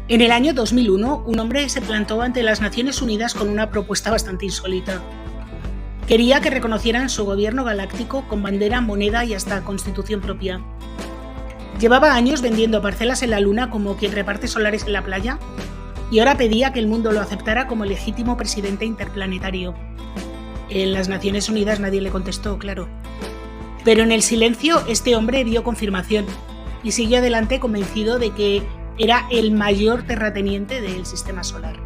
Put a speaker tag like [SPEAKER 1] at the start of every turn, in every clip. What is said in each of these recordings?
[SPEAKER 1] En el año 2001, un hombre se plantó ante las Naciones Unidas con una propuesta bastante insólita. Quería que reconocieran su gobierno galáctico con bandera, moneda y hasta constitución propia. Llevaba años vendiendo parcelas en la Luna como quien reparte solares en la playa y ahora pedía que el mundo lo aceptara como legítimo presidente interplanetario. En las Naciones Unidas nadie le contestó, claro. Pero en el silencio este hombre dio confirmación y siguió adelante convencido de que era el mayor terrateniente del sistema solar.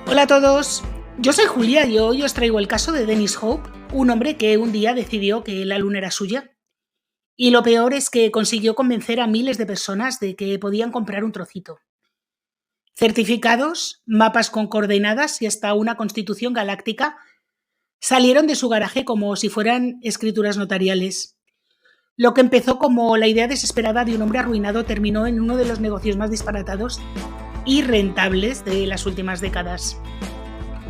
[SPEAKER 1] Hola a todos, yo soy Julia y hoy os traigo el caso de Dennis Hope, un hombre que un día decidió que la Luna era suya. Y lo peor es que consiguió convencer a miles de personas de que podían comprar un trocito. Certificados, mapas con coordenadas y hasta una constitución galáctica salieron de su garaje como si fueran escrituras notariales. Lo que empezó como la idea desesperada de un hombre arruinado terminó en uno de los negocios más disparatados y rentables de las últimas décadas.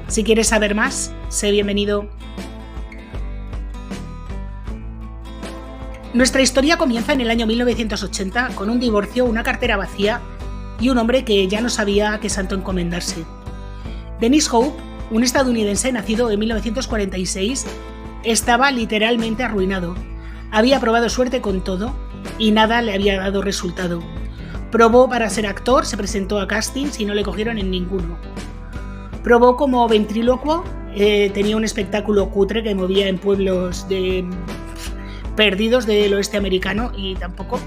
[SPEAKER 1] Si quieres saber más, sé bienvenido. Nuestra historia comienza en el año 1980 con un divorcio, una cartera vacía y un hombre que ya no sabía a qué santo encomendarse. Dennis Hope, un estadounidense nacido en 1946, estaba literalmente arruinado. Había probado suerte con todo y nada le había dado resultado. Probó para ser actor, se presentó a castings y no le cogieron en ninguno. Probó como ventrílocuo, tenía un espectáculo cutre que movía en pueblos perdidos del oeste americano y tampoco.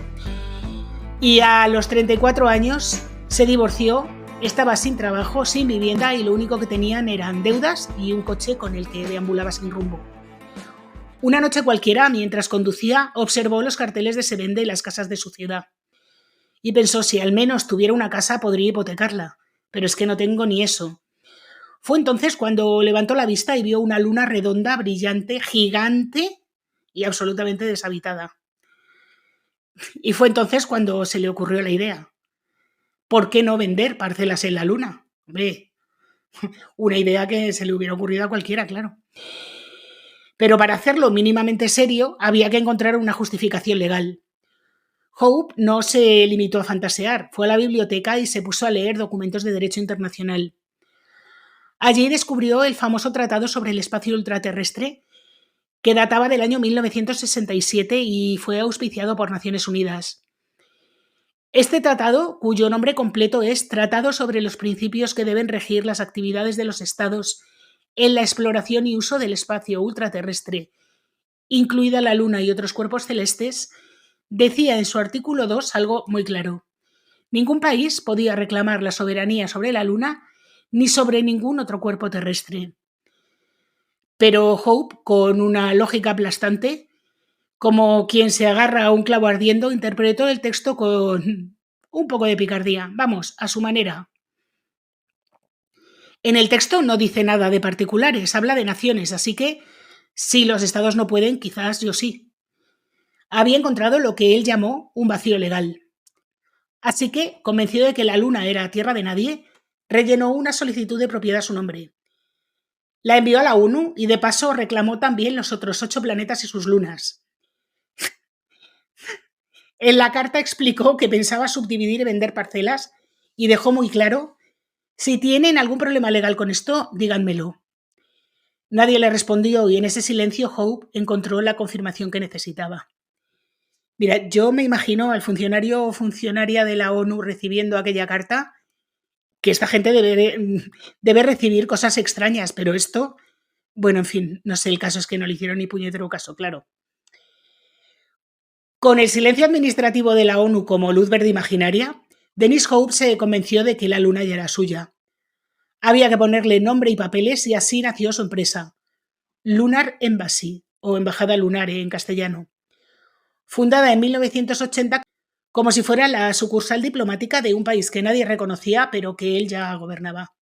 [SPEAKER 1] Y a los 34 años se divorció, estaba sin trabajo, sin vivienda y lo único que tenían eran deudas y un coche con el que deambulaba sin rumbo. Una noche cualquiera, mientras conducía, observó los carteles de se vende en las casas de su ciudad. Y pensó, si al menos tuviera una casa podría hipotecarla, pero es que no tengo ni eso. Fue entonces cuando levantó la vista y vio una luna redonda, brillante, gigante y absolutamente deshabitada. Y fue entonces cuando se le ocurrió la idea. ¿Por qué no vender parcelas en la Luna? Hombre, una idea que se le hubiera ocurrido a cualquiera, claro. Pero para hacerlo mínimamente serio, había que encontrar una justificación legal. Hope no se limitó a fantasear, fue a la biblioteca y se puso a leer documentos de derecho internacional. Allí descubrió el famoso Tratado sobre el Espacio Ultraterrestre, que databa del año 1967 y fue auspiciado por Naciones Unidas. Este tratado, cuyo nombre completo es Tratado sobre los principios que deben regir las actividades de los Estados en la exploración y uso del espacio ultraterrestre, incluida la Luna y otros cuerpos celestes, decía en su artículo 2 algo muy claro. Ningún país podía reclamar la soberanía sobre la Luna ni sobre ningún otro cuerpo terrestre. Pero Hope, con una lógica aplastante, como quien se agarra a un clavo ardiendo, interpretó el texto con un poco de picardía, vamos, a su manera. En el texto no dice nada de particulares, habla de naciones, así que si los estados no pueden, quizás yo sí. Había encontrado lo que él llamó un vacío legal. Así que, convencido de que la Luna era tierra de nadie, rellenó una solicitud de propiedad a su nombre. La envió a la ONU y de paso reclamó también los otros 8 planetas y sus lunas. En la carta explicó que pensaba subdividir y vender parcelas y dejó muy claro: si tienen algún problema legal con esto, díganmelo. Nadie le respondió y en ese silencio Hope encontró la confirmación que necesitaba. Mira, yo me imagino al funcionario o funcionaria de la ONU recibiendo aquella carta, que esta gente debe recibir cosas extrañas, pero esto, bueno, en fin, no sé, el caso es que no le hicieron ni puñetero caso, claro. Con el silencio administrativo de la ONU como luz verde imaginaria, Dennis Hope se convenció de que la Luna ya era suya. Había que ponerle nombre y papeles y así nació su empresa, Lunar Embassy, o Embajada Lunar en castellano. Fundada en 1980 como si fuera la sucursal diplomática de un país que nadie reconocía, pero que él ya gobernaba.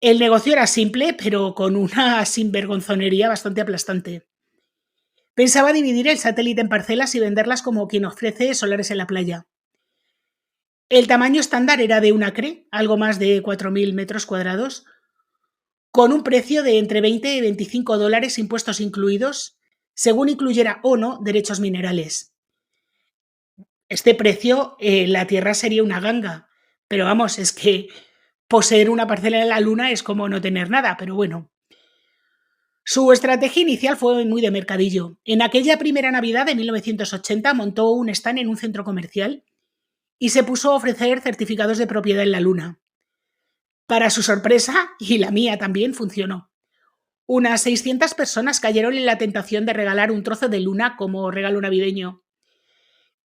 [SPEAKER 1] El negocio era simple, pero con una sinvergonzonería bastante aplastante. Pensaba dividir el satélite en parcelas y venderlas como quien ofrece solares en la playa. El tamaño estándar era de un acre, algo más de 4.000 metros cuadrados, con un precio de entre 20 y 25 dólares impuestos incluidos, según incluyera o no derechos minerales. Este precio, la Tierra sería una ganga, pero vamos, es que poseer una parcela en la Luna es como no tener nada, pero bueno. Su estrategia inicial fue muy de mercadillo. En aquella primera Navidad de 1980 montó un stand en un centro comercial y se puso a ofrecer certificados de propiedad en la Luna. Para su sorpresa, y la mía también, funcionó. Unas 600 personas cayeron en la tentación de regalar un trozo de luna como regalo navideño.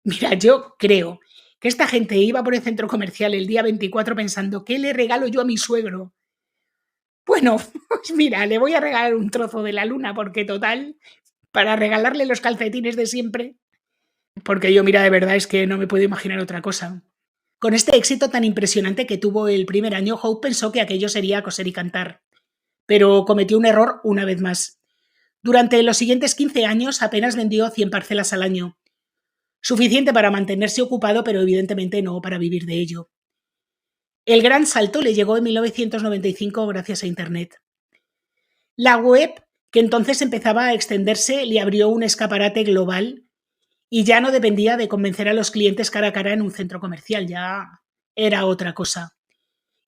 [SPEAKER 1] Mira, yo creo que esta gente iba por el centro comercial el día 24 pensando, ¿qué le regalo yo a mi suegro? Bueno, pues mira, le voy a regalar un trozo de la luna porque total, para regalarle los calcetines de siempre. Porque yo, mira, de verdad es que no me puedo imaginar otra cosa. Con este éxito tan impresionante que tuvo el primer año, Hope pensó que aquello sería coser y cantar. Pero cometió un error una vez más. Durante los siguientes 15 años apenas vendió 100 parcelas al año. Suficiente para mantenerse ocupado, pero evidentemente no para vivir de ello. El gran salto le llegó en 1995 gracias a Internet. La web, que entonces empezaba a extenderse, le abrió un escaparate global y ya no dependía de convencer a los clientes cara a cara en un centro comercial, ya era otra cosa.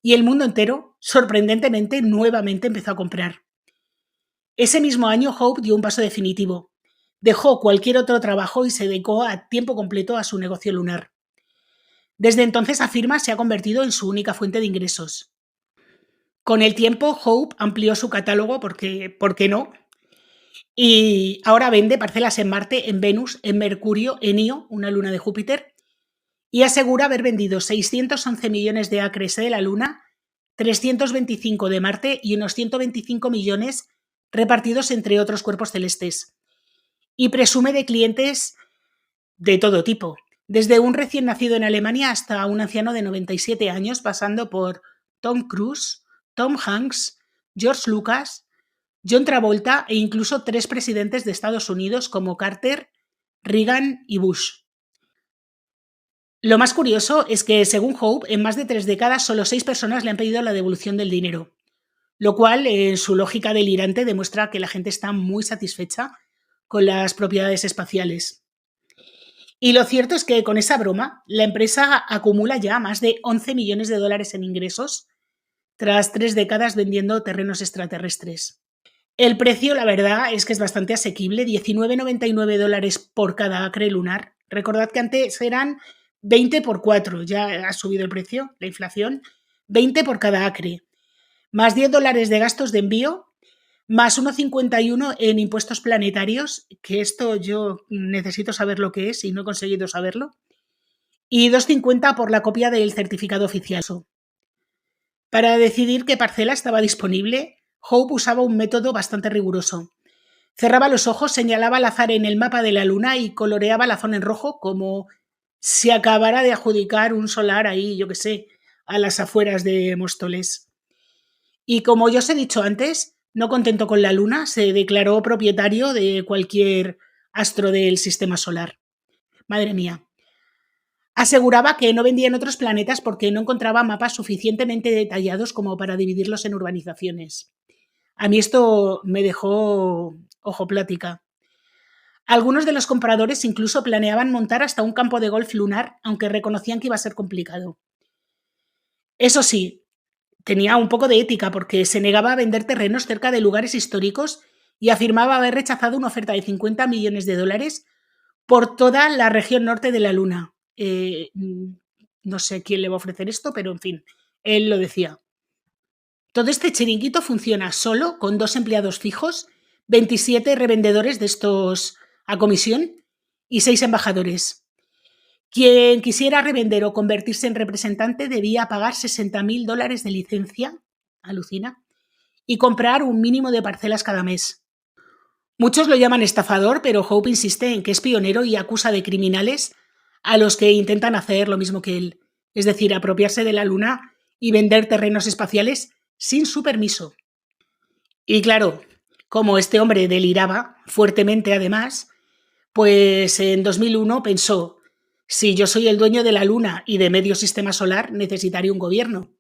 [SPEAKER 1] Y el mundo entero, sorprendentemente, nuevamente empezó a comprar. Ese mismo año Hope dio un paso definitivo. Dejó cualquier otro trabajo y se dedicó a tiempo completo a su negocio lunar. Desde entonces la firma se ha convertido en su única fuente de ingresos. Con el tiempo, Hope amplió su catálogo porque, ¿por qué no? Y ahora vende parcelas en Marte, en Venus, en Mercurio, en Io, una luna de Júpiter, y asegura haber vendido 611 millones de acres de la Luna, 325 de Marte y unos 125 millones repartidos entre otros cuerpos celestes. Y presume de clientes de todo tipo, desde un recién nacido en Alemania hasta un anciano de 97 años, pasando por Tom Cruise, Tom Hanks, George Lucas, John Travolta e incluso 3 presidentes de Estados Unidos como Carter, Reagan y Bush. Lo más curioso es que, según Hope, en más de 3 décadas solo 6 personas le han pedido la devolución del dinero, lo cual, en su lógica delirante, demuestra que la gente está muy satisfecha con las propiedades espaciales. Y lo cierto es que con esa broma, la empresa acumula ya más de 11 millones de dólares en ingresos tras 3 décadas vendiendo terrenos extraterrestres. El precio, la verdad, es que es bastante asequible, 19,99 dólares por cada acre lunar. Recordad que antes eran 20 por 4, ya ha subido el precio, la inflación, 20 por cada acre, más 10 dólares de gastos de envío, más 1,51 en impuestos planetarios, que esto yo necesito saber lo que es y no he conseguido saberlo, y 2,50 por la copia del certificado oficial. Para decidir qué parcela estaba disponible, Hope usaba un método bastante riguroso. Cerraba los ojos, señalaba al azar en el mapa de la luna y coloreaba la zona en rojo como si acabara de adjudicar un solar ahí, yo qué sé, a las afueras de Móstoles. Y como ya os he dicho antes, no contento con la luna, se declaró propietario de cualquier astro del sistema solar. Madre mía. Aseguraba que no vendía en otros planetas porque no encontraba mapas suficientemente detallados como para dividirlos en urbanizaciones. A mí esto me dejó ojo plática. Algunos de los compradores incluso planeaban montar hasta un campo de golf lunar, aunque reconocían que iba a ser complicado. Eso sí, tenía un poco de ética porque se negaba a vender terrenos cerca de lugares históricos y afirmaba haber rechazado una oferta de 50 millones de dólares por toda la región norte de la Luna. No sé quién le va a ofrecer esto, pero en fin, él lo decía. Todo este chiringuito funciona solo con 2 empleados fijos, 27 revendedores de estos a comisión y 6 embajadores. Quien quisiera revender o convertirse en representante debía pagar 60.000 dólares de licencia, alucina, y comprar un mínimo de parcelas cada mes. Muchos lo llaman estafador, pero Hope insiste en que es pionero y acusa de criminales a los que intentan hacer lo mismo que él, es decir, apropiarse de la luna y vender terrenos espaciales sin su permiso. Y claro, como este hombre deliraba fuertemente además, pues en 2001 pensó, Si yo soy el dueño de la Luna y de medio sistema solar, necesitaría un gobierno.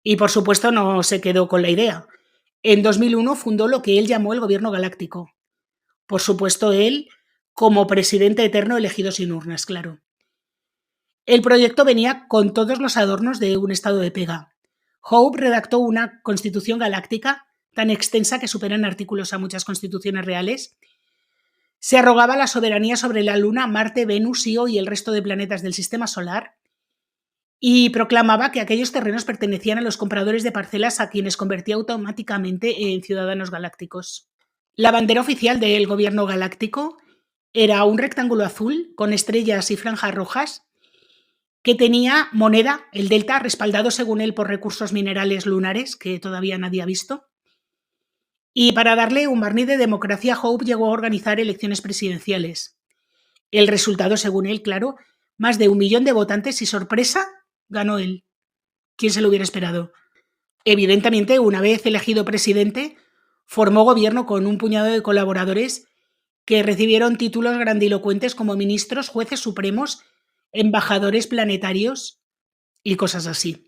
[SPEAKER 1] Y por supuesto no se quedó con la idea. En 2001 fundó lo que él llamó el Gobierno Galáctico. Por supuesto, él como presidente eterno elegido sin urnas, claro. El proyecto venía con todos los adornos de un estado de pega. Hope redactó una constitución galáctica tan extensa que supera en artículos a muchas constituciones reales. Se arrogaba la soberanía sobre la Luna, Marte, Venus, Io y el resto de planetas del sistema solar y proclamaba que aquellos terrenos pertenecían a los compradores de parcelas a quienes convertía automáticamente en ciudadanos galácticos. La bandera oficial del gobierno galáctico era un rectángulo azul con estrellas y franjas rojas que tenía moneda, el delta, respaldado según él por recursos minerales lunares que todavía nadie ha visto. Y para darle un barniz de democracia, Hope llegó a organizar elecciones presidenciales. El resultado, según él, claro, más de 1 millón de votantes y sorpresa, ganó él. ¿Quién se lo hubiera esperado? Evidentemente, una vez elegido presidente, formó gobierno con un puñado de colaboradores que recibieron títulos grandilocuentes como ministros, jueces supremos, embajadores planetarios y cosas así.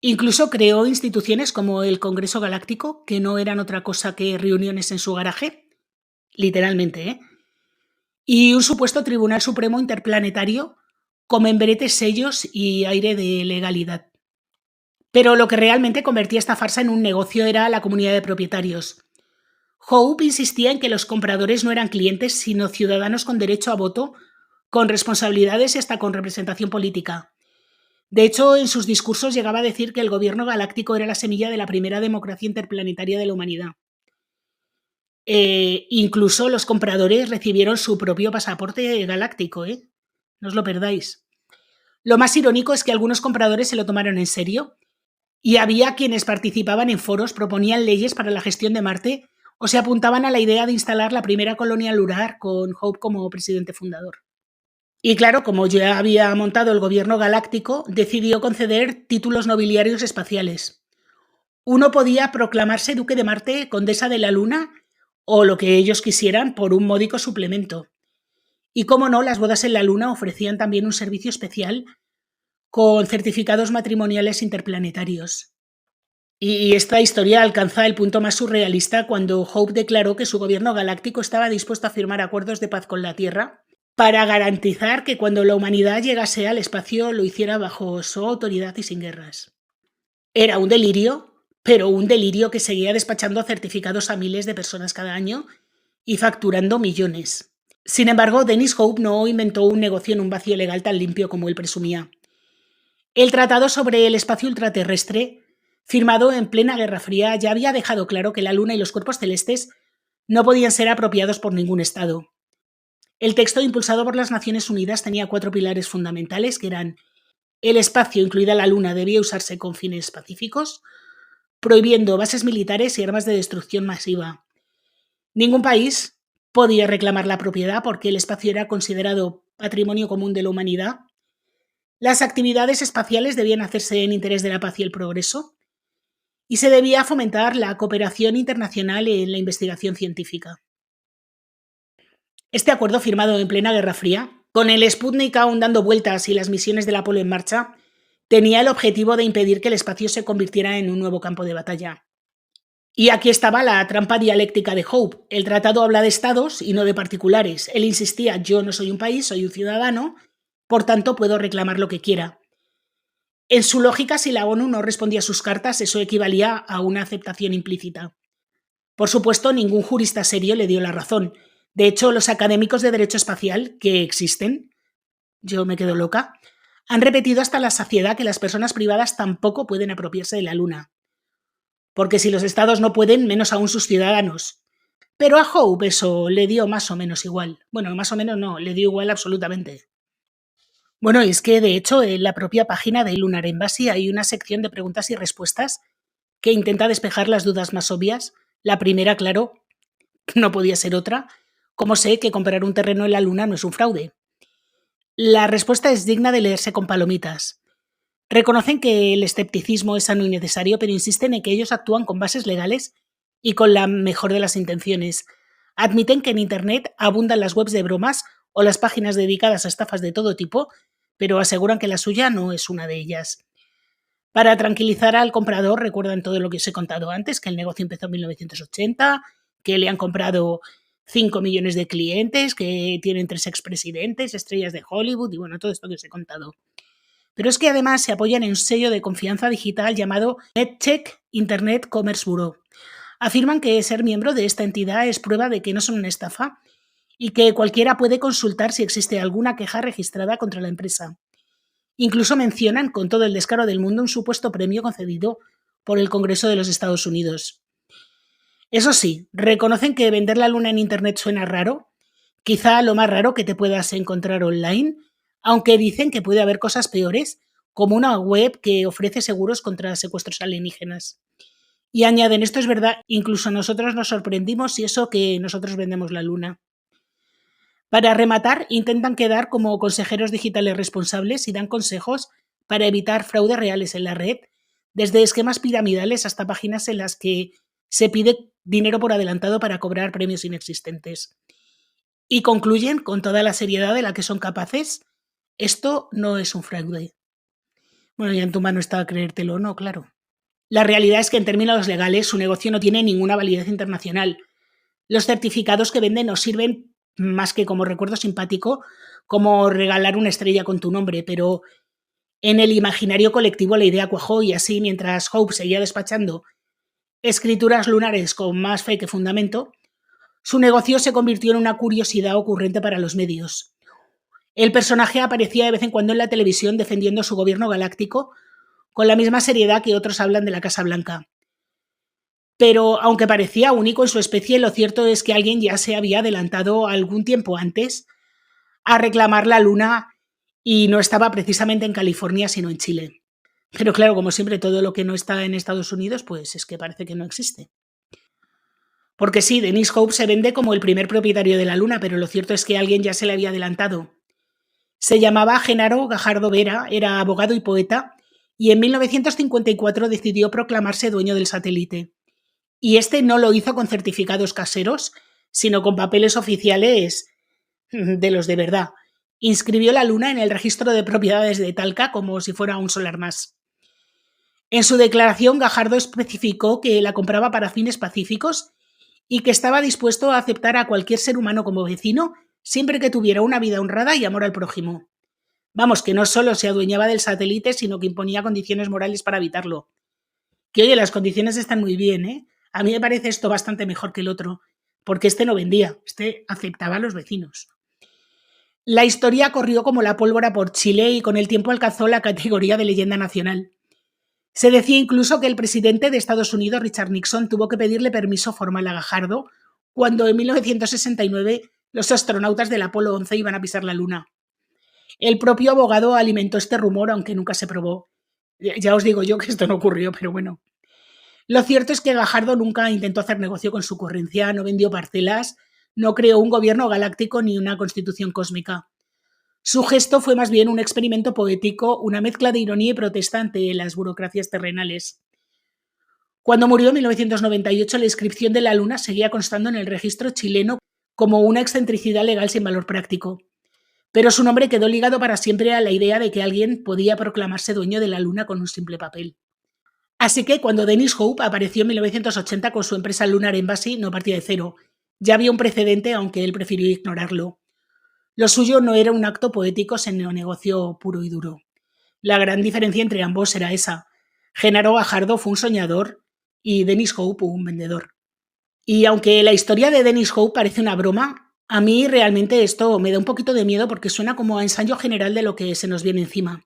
[SPEAKER 1] Incluso creó instituciones como el Congreso Galáctico, que no eran otra cosa que reuniones en su garaje, literalmente, ¿eh? Y un supuesto Tribunal Supremo Interplanetario con membretes, sellos y aire de legalidad. Pero lo que realmente convertía esta farsa en un negocio era la comunidad de propietarios. Hope insistía en que los compradores no eran clientes, sino ciudadanos con derecho a voto, con responsabilidades y hasta con representación política. De hecho, en sus discursos llegaba a decir que el gobierno galáctico era la semilla de la primera democracia interplanetaria de la humanidad. Incluso los compradores recibieron su propio pasaporte galáctico, ¿eh? No os lo perdáis. Lo más irónico es que algunos compradores se lo tomaron en serio y había quienes participaban en foros, proponían leyes para la gestión de Marte o se apuntaban a la idea de instalar la primera colonia lunar con Hope como presidente fundador. Y claro, como ya había montado el gobierno galáctico, decidió conceder títulos nobiliarios espaciales. Uno podía proclamarse duque de Marte, condesa de la Luna o lo que ellos quisieran por un módico suplemento. Y como no, las bodas en la Luna ofrecían también un servicio especial con certificados matrimoniales interplanetarios. Y esta historia alcanza el punto más surrealista cuando Hope declaró que su gobierno galáctico estaba dispuesto a firmar acuerdos de paz con la Tierra para garantizar que cuando la humanidad llegase al espacio lo hiciera bajo su autoridad y sin guerras. Era un delirio, pero un delirio que seguía despachando certificados a miles de personas cada año y facturando millones. Sin embargo, Dennis Hope no inventó un negocio en un vacío legal tan limpio como él presumía. El Tratado sobre el Espacio Ultraterrestre, firmado en plena Guerra Fría, ya había dejado claro que la Luna y los cuerpos celestes no podían ser apropiados por ningún Estado. El texto impulsado por las Naciones Unidas tenía 4 pilares fundamentales que eran: el espacio, incluida la Luna, debía usarse con fines pacíficos, prohibiendo bases militares y armas de destrucción masiva. Ningún país podía reclamar la propiedad porque el espacio era considerado patrimonio común de la humanidad. Las actividades espaciales debían hacerse en interés de la paz y el progreso, y se debía fomentar la cooperación internacional en la investigación científica. Este acuerdo, firmado en plena Guerra Fría, con el Sputnik aún dando vueltas y las misiones del Apolo en marcha, tenía el objetivo de impedir que el espacio se convirtiera en un nuevo campo de batalla. Y aquí estaba la trampa dialéctica de Hope. El tratado habla de estados y no de particulares. Él insistía: yo no soy un país, soy un ciudadano, por tanto puedo reclamar lo que quiera. En su lógica, si la ONU no respondía a sus cartas, eso equivalía a una aceptación implícita. Por supuesto, ningún jurista serio le dio la razón. De hecho, los académicos de derecho espacial, que existen, yo me quedo loca, han repetido hasta la saciedad que las personas privadas tampoco pueden apropiarse de la Luna. Porque si los estados no pueden, menos aún sus ciudadanos. Pero a Hope eso le dio más o menos igual. Bueno, más o menos no, le dio igual absolutamente. Bueno, es que de hecho en la propia página de Lunar Embassy hay una sección de preguntas y respuestas que intenta despejar las dudas más obvias. La primera, claro, no podía ser otra: ¿cómo sé que comprar un terreno en la Luna no es un fraude? La respuesta es digna de leerse con palomitas. Reconocen que el escepticismo es sano y necesario, pero insisten en que ellos actúan con bases legales y con la mejor de las intenciones. Admiten que en Internet abundan las webs de bromas o las páginas dedicadas a estafas de todo tipo, pero aseguran que la suya no es una de ellas. Para tranquilizar al comprador, recuerdan todo lo que os he contado antes, que el negocio empezó en 1980, que le han comprado 5 millones de clientes, que tienen 3 expresidentes, estrellas de Hollywood y bueno, todo esto que os he contado. Pero es que además se apoyan en un sello de confianza digital llamado NetCheck Internet Commerce Bureau. Afirman que ser miembro de esta entidad es prueba de que no son una estafa y que cualquiera puede consultar si existe alguna queja registrada contra la empresa. Incluso mencionan con todo el descaro del mundo un supuesto premio concedido por el Congreso de los Estados Unidos. Eso sí, reconocen que vender la luna en Internet suena raro, quizá lo más raro que te puedas encontrar online, aunque dicen que puede haber cosas peores, como una web que ofrece seguros contra secuestros alienígenas. Y añaden, esto es verdad, incluso nosotros nos sorprendimos y eso que nosotros vendemos la luna. Para rematar, intentan quedar como consejeros digitales responsables y dan consejos para evitar fraudes reales en la red, desde esquemas piramidales hasta páginas en las que se pide dinero por adelantado para cobrar premios inexistentes. Y concluyen con toda la seriedad de la que son capaces, esto no es un fraude. Bueno, ya en tu mano está creértelo o no, claro. La realidad es que en términos legales su negocio no tiene ninguna validez internacional. Los certificados que venden nos sirven más que como recuerdo simpático, como regalar una estrella con tu nombre, pero en el imaginario colectivo la idea cuajó y así, mientras Hope seguía despachando escrituras lunares con más fe que fundamento, su negocio se convirtió en una curiosidad ocurrente para los medios. El personaje aparecía de vez en cuando en la televisión defendiendo su gobierno galáctico con la misma seriedad que otros hablan de la Casa Blanca. Pero aunque parecía único en su especie, lo cierto es que alguien ya se había adelantado algún tiempo antes a reclamar la luna y no estaba precisamente en California, sino en Chile. Pero claro, como siempre, todo lo que no está en Estados Unidos, pues es que parece que no existe. Porque sí, Dennis Hope se vende como el primer propietario de la luna, pero lo cierto es que alguien ya se le había adelantado. Se llamaba Genaro Gajardo Vera, era abogado y poeta, y en 1954 decidió proclamarse dueño del satélite. Y este no lo hizo con certificados caseros, sino con papeles oficiales de los de verdad. Inscribió la luna en el registro de propiedades de Talca como si fuera un solar más. En su declaración, Gajardo especificó que la compraba para fines pacíficos y que estaba dispuesto a aceptar a cualquier ser humano como vecino siempre que tuviera una vida honrada y amor al prójimo. Vamos, que no solo se adueñaba del satélite, sino que imponía condiciones morales para evitarlo. Que oye, las condiciones están muy bien, ¿eh? A mí me parece esto bastante mejor que el otro, porque este no vendía, este aceptaba a los vecinos. La historia corrió como la pólvora por Chile y con el tiempo alcanzó la categoría de leyenda nacional. Se decía incluso que el presidente de Estados Unidos, Richard Nixon, tuvo que pedirle permiso formal a Gajardo cuando en 1969 los astronautas del Apolo 11 iban a pisar la Luna. El propio abogado alimentó este rumor, aunque nunca se probó. Ya os digo yo que esto no ocurrió, pero bueno. Lo cierto es que Gajardo nunca intentó hacer negocio con su ocurrencia, no vendió parcelas, no creó un gobierno galáctico ni una constitución cósmica. Su gesto fue más bien un experimento poético, una mezcla de ironía y protesta ante las burocracias terrenales. Cuando murió en 1998, la inscripción de la luna seguía constando en el registro chileno como una excentricidad legal sin valor práctico. Pero su nombre quedó ligado para siempre a la idea de que alguien podía proclamarse dueño de la luna con un simple papel. Así que cuando Dennis Hope apareció en 1980 con su empresa Lunar Embassy, no partía de cero. Ya había un precedente, aunque él prefirió ignorarlo. Lo suyo no era un acto poético, sino negocio puro y duro. La gran diferencia entre ambos era esa. Genaro Gajardo fue un soñador y Dennis Hope un vendedor. Y aunque la historia de Dennis Hope parece una broma, a mí realmente esto me da un poquito de miedo porque suena como a ensayo general de lo que se nos viene encima.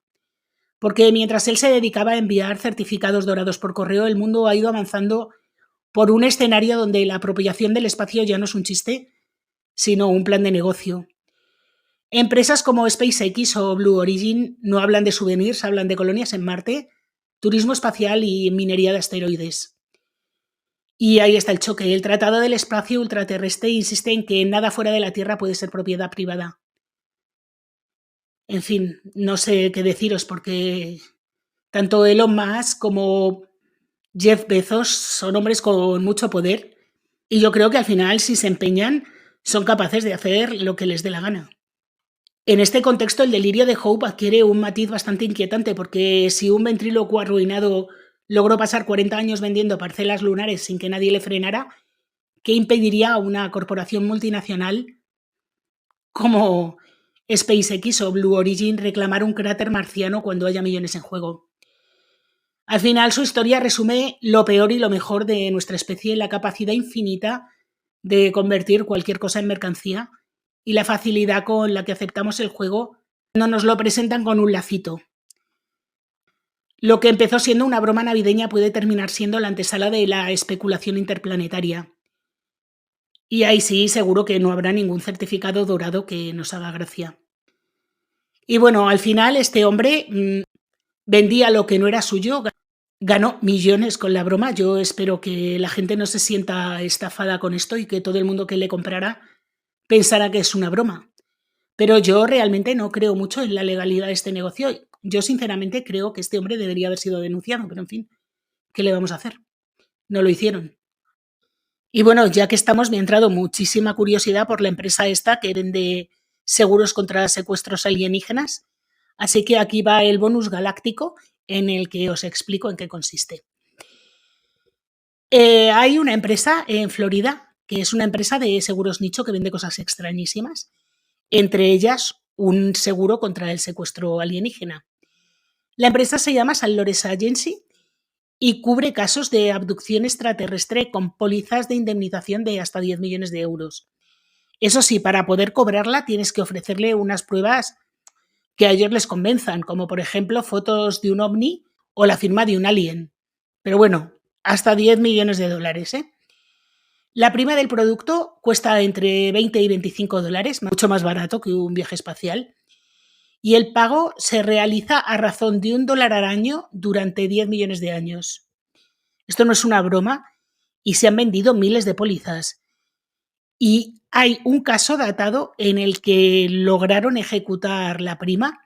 [SPEAKER 1] Porque mientras él se dedicaba a enviar certificados dorados por correo, el mundo ha ido avanzando por un escenario donde la apropiación del espacio ya no es un chiste, sino un plan de negocio. Empresas como SpaceX o Blue Origin no hablan de souvenirs, hablan de colonias en Marte, turismo espacial y minería de asteroides. Y ahí está el choque. El Tratado del Espacio Ultraterrestre insiste en que nada fuera de la Tierra puede ser propiedad privada. En fin, no sé qué deciros porque tanto Elon Musk como Jeff Bezos son hombres con mucho poder y yo creo que al final, si se empeñan, son capaces de hacer lo que les dé la gana. En este contexto, el delirio de Hope adquiere un matiz bastante inquietante, porque si un ventrílocuo arruinado logró pasar 40 años vendiendo parcelas lunares sin que nadie le frenara, ¿qué impediría a una corporación multinacional como SpaceX o Blue Origin reclamar un cráter marciano cuando haya millones en juego? Al final, su historia resume lo peor y lo mejor de nuestra especie, la capacidad infinita de convertir cualquier cosa en mercancía y la facilidad con la que aceptamos el juego no nos lo presentan con un lacito. Lo que empezó siendo una broma navideña puede terminar siendo la antesala de la especulación interplanetaria. Y ahí sí, seguro que no habrá ningún certificado dorado que nos haga gracia. Y bueno, al final este hombre vendía lo que no era suyo, ganó millones con la broma. Yo espero que la gente no se sienta estafada con esto y que todo el mundo que le comprara pensara que es una broma. Pero yo realmente no creo mucho en la legalidad de este negocio. Yo sinceramente creo que este hombre debería haber sido denunciado, pero en fin, ¿qué le vamos a hacer? No lo hicieron. Y bueno, ya que estamos, me ha entrado muchísima curiosidad por la empresa esta que vende seguros contra secuestros alienígenas. Así que aquí va el bonus galáctico en el que os explico en qué consiste. Hay una empresa en Florida que es una empresa de seguros nicho que vende cosas extrañísimas, entre ellas un seguro contra el secuestro alienígena. La empresa se llama Salores Agency y cubre casos de abducción extraterrestre con pólizas de indemnización de hasta 10 millones de euros. Eso sí, para poder cobrarla tienes que ofrecerle unas pruebas que a ellos les convenzan, como por ejemplo fotos de un ovni o la firma de un alien. Pero bueno, hasta 10 millones de dólares, ¿eh? La prima del producto cuesta entre 20 y 25 dólares, mucho más barato que un viaje espacial. Y el pago se realiza a razón de $1 al año durante 10 millones de años. Esto no es una broma y se han vendido miles de pólizas. Y hay un caso datado en el que lograron ejecutar la prima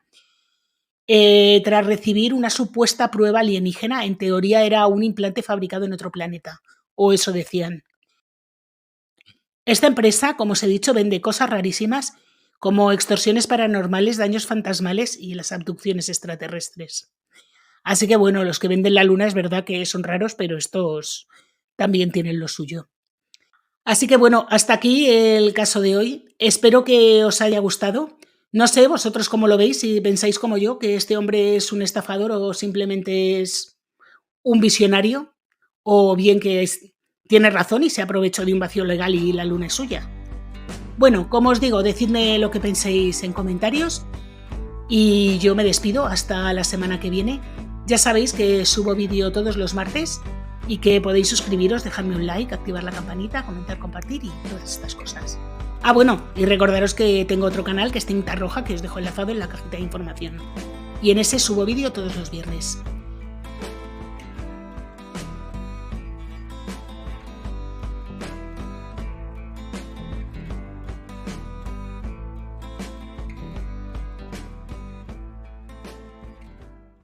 [SPEAKER 1] tras recibir una supuesta prueba alienígena. En teoría era un implante fabricado en otro planeta, o eso decían. Esta empresa, como os he dicho, vende cosas rarísimas como extorsiones paranormales, daños fantasmales y las abducciones extraterrestres. Así que bueno, los que venden la luna es verdad que son raros, pero estos también tienen lo suyo. Así que bueno, hasta aquí el caso de hoy. Espero que os haya gustado. No sé vosotros cómo lo veis, si pensáis como yo que este hombre es un estafador o simplemente es un visionario, o bien que tiene razón y se aprovechó de un vacío legal y la luna es suya. Bueno, como os digo, decidme lo que penséis en comentarios y yo me despido hasta la semana que viene. Ya sabéis que subo vídeo todos los martes y que podéis suscribiros, dejarme un like, activar la campanita, comentar, compartir y todas estas cosas. Ah, bueno, y recordaros que tengo otro canal que es Tinta Roja, que os dejo enlazado en la cajita de información. Y en ese subo vídeo todos los viernes.